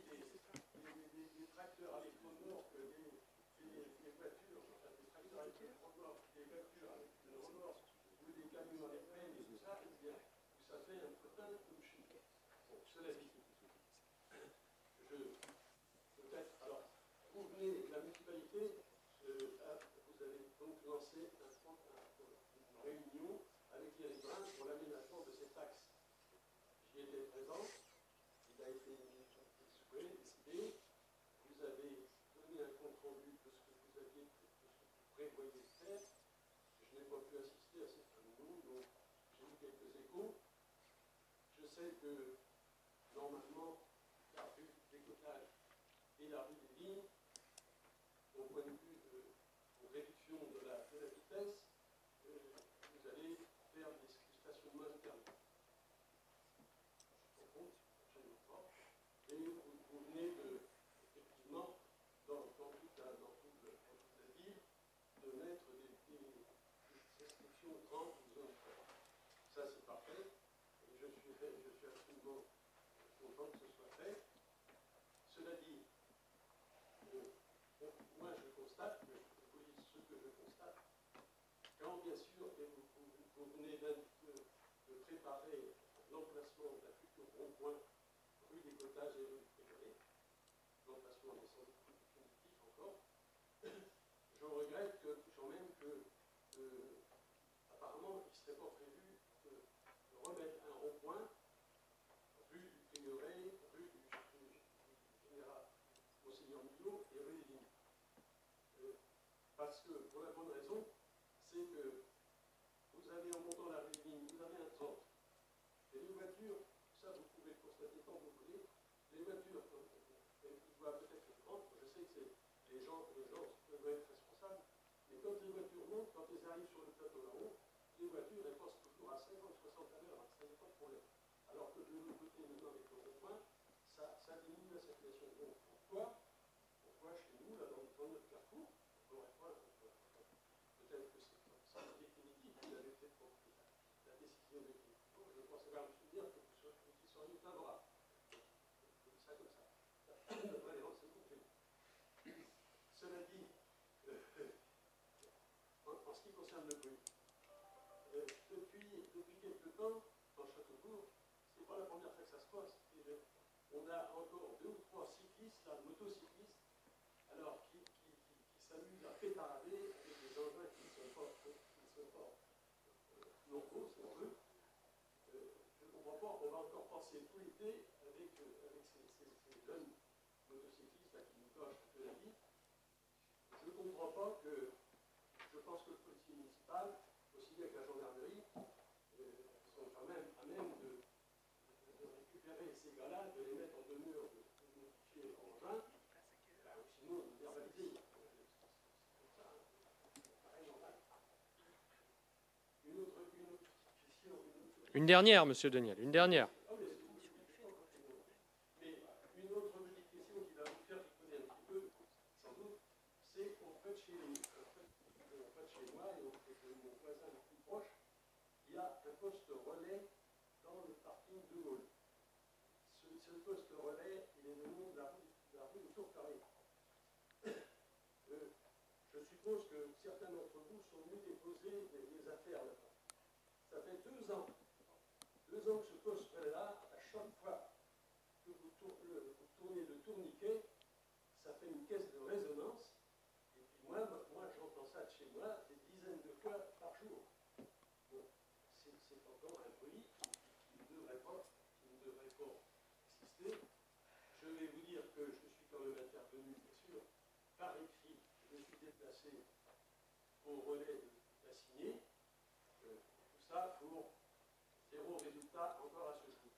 des tracteurs avec remorque, des voitures, enfin des tracteurs avec remorque, des voitures avec une remorque, ou des camions avec peine et tout ça, eh bien, où ça fait un putain de chute. Bon, cela dit, peut-être, alors, vous venez de la municipalité, vous avez donc lancé une réunion avec les riverains pour l'aménagement de cet axe. J'y étais présent, il a été souhaité, décidé, vous avez donné un compte rendu de ce que vous aviez, de ce que vous prévoyez de faire. Je n'ai pas pu assister à cette réunion, donc j'ai eu quelques échos. Je sais que normalement, la rue des Cottages et la rue des Vignes, au point de vue de réduction de la vitesse, vous allez faire des stationnements internes. Absolument pas. Et vous venez effectivement, dans toute la ville, de mettre des restrictions 30 ou zone 30. Ça, c'est parfait. Et je suis absolument content que ce soit fait. Cela dit, moi, je constate, ce que je constate, quand bien sûr, vous venez de préparer l'emplacement d'un futur rond-point rue des Cottages et rue du Prieuré, l'emplacement est sans doute plus définitif encore, je regrette quand même que, apparemment, il ne serait pas prévu de remettre un rond-point rue du Prieuré, rue du général Monseigneur Millot et rue des Vignes. Parce que, pour la bonne raison, c'est que vous avez, en montant la rue des Vignes, vous avez un centre. Et les voitures, ça vous pouvez le constater quand vous voulez, les voitures, elles doivent peut-être être grandes, je sais que les gens peuvent être responsables, mais quand les voitures montent, quand elles arrivent sur le plateau là-haut, les voitures, elles passent toujours à 50-60 à l'heure, ça n'est pas de problème. Alors que de l'autre côté, maintenant, avec le rond-point, ça diminue la circulation. Donc, pourquoi chez nous, là, dans notre carrefour, peut-être que c'est définitif, vous avez fait la décision définitive. Je pense que me souvenir que vous seriez favorable. Je dis ça comme ça. Allez, on s'est compris. Cela dit, en ce qui concerne le bruit, depuis quelque temps, dans Châteaubourg, ce n'est pas la première fois que ça se passe. On a encore 2 ou 3 cyclistes, là, motocyclistes, alors qui s'amusent à pétarader avec des engins qui ne sont pas normaux, si on veut. Je ne comprends pas, on va encore passer tout l'été avec ces jeunes motocyclistes là, qui nous gâchent un peu la vie. Je ne comprends pas que, je pense que le policier municipal, aussi bien que la gendarmerie, sont quand même à même de récupérer ces gars-là, de les mettre en demeure de modifier leur engin, sinon de verbaliser. Une dernière, monsieur Daniel, une dernière. Mais une autre petite question qui va vous faire rigoler un petit peu, sans doute, c'est qu'en fait, chez moi et auprès de mon voisin le plus proche, il y a un poste relais dans le parking de Gaulle. Ce poste relais, il est le nom de la rue de Tourcarré. Je suppose que certains d'entre vous sont venus déposer des affaires là-bas. Ça fait 2 ans que ce poste-là, à chaque fois que vous tournez le tourniquet, ça fait une caisse de résonance. Et puis moi j'entends ça de chez moi des dizaines de fois par jour. Bon, c'est encore un bruit qui ne devrait pas exister. Je vais vous dire que je suis quand même intervenu, bien sûr, par écrit. Je me suis déplacé au relais d'Assigné. Tout ça pour 0 résultat encore à ce jour.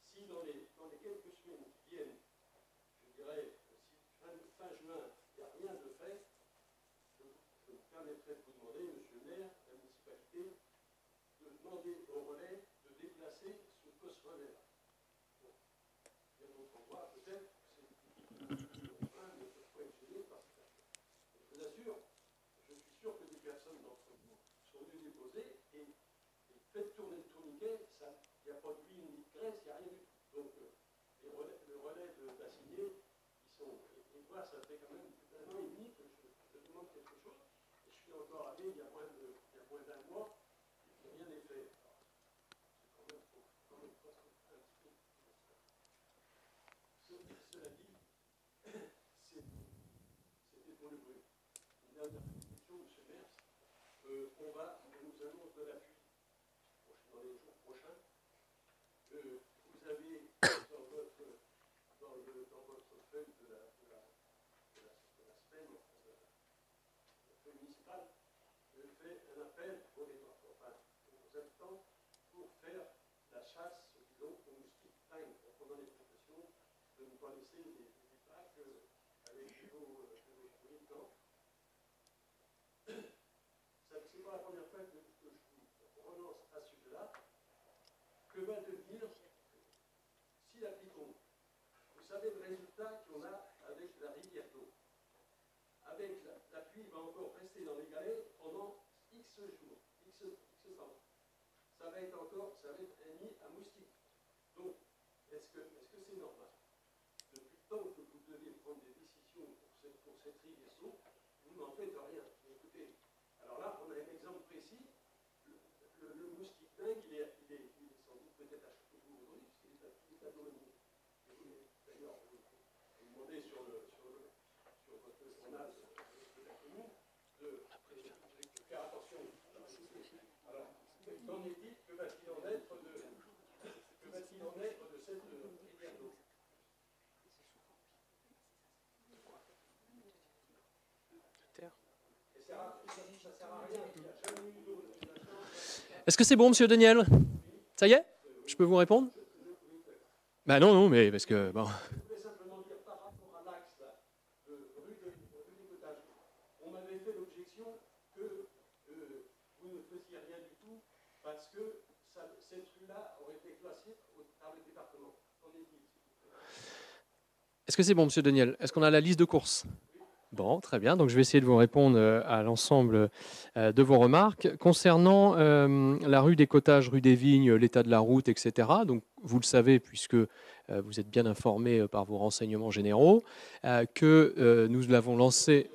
Si dans les quelques semaines qui viennent, je dirais, si fin juin, il n'y a rien de fait, je me permettrai de vous demander, monsieur le maire, la municipalité, de demander au relais de déplacer ce poste relais-là. Bon. Il y a d'autres endroits, peut-être, c'est enfin, ne peuvent pas être gênés par cette affaire. Je vous assure, je suis sûr que des personnes d'entre vous sont venues déposer et faites tourner le tourniquet, il n'y a pas de huile ni de graisse, il n'y a rien du tout. Donc, le relais d'Assigné, ils sont. Et moi, ça fait quand même plus d'1 an et demi que je demande quelque chose. Et je suis encore allé il y a moins d'1 mois, et puis rien n'est fait. C'est quand même presque un petit peu. Cela dit, c'était pour le bruit. Une dernière question, monsieur le maire. On nous annonce de la pluie dans les jours prochains. Vous avez dans votre feuille de la semaine, la feuille municipale, fait un appel aux habitants pour faire la chasse, disons, aux moustiques pingres, en prenant les précautions de ne pas laisser des plaques avec de l'eau dedans. que va devenir si l'appliquons. Vous savez le résultat qu'on a avec la rivière d'eau. Avec la pluie va encore rester dans les galets pendant X jours, X temps. Ça va être un nid à moustiques. Donc, est-ce que c'est normal? Depuis le temps que vous devez prendre des décisions pour cette rivière d'eau, vous n'en faites rien. Écoutez, alors là, on a un exemple précis. Le moustique dingue, il est sans doute peut-être à chaque jour aujourd'hui, puisqu'il est à Dominique. D'ailleurs, vous demandez sur votre journal de la commune de faire attention. Alors, qu'en est-il? Que va-t-il en être de cette rivière d'eau? Ça sert à rien. Il n'y a jamais eu d'eau. Est-ce que c'est bon, monsieur Daniel? Ça y est? Je peux vous répondre? Ben non, mais parce que... Bon. Je voulais simplement dire par rapport à l'axe de rue des Cottages, on m'avait fait l'objection que vous ne faisiez rien du tout parce que cette rue-là aurait été classée par le département. Est-ce que c'est bon, monsieur Daniel? Est-ce qu'on a la liste de courses? Bon, très bien. Donc, je vais essayer de vous répondre à l'ensemble de vos remarques. Concernant la rue des Cottages, rue des Vignes, l'état de la route, etc., donc, vous le savez, puisque vous êtes bien informé par vos renseignements généraux, que nous l'avons lancé...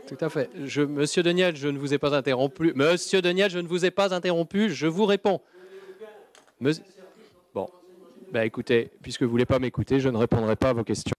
Tout à fait. Monsieur Daniel, je ne vous ai pas interrompu. Monsieur Daniel, je ne vous ai pas interrompu. Je vous réponds. Bon. Ben, écoutez, puisque vous ne voulez pas m'écouter, je ne répondrai pas à vos questions.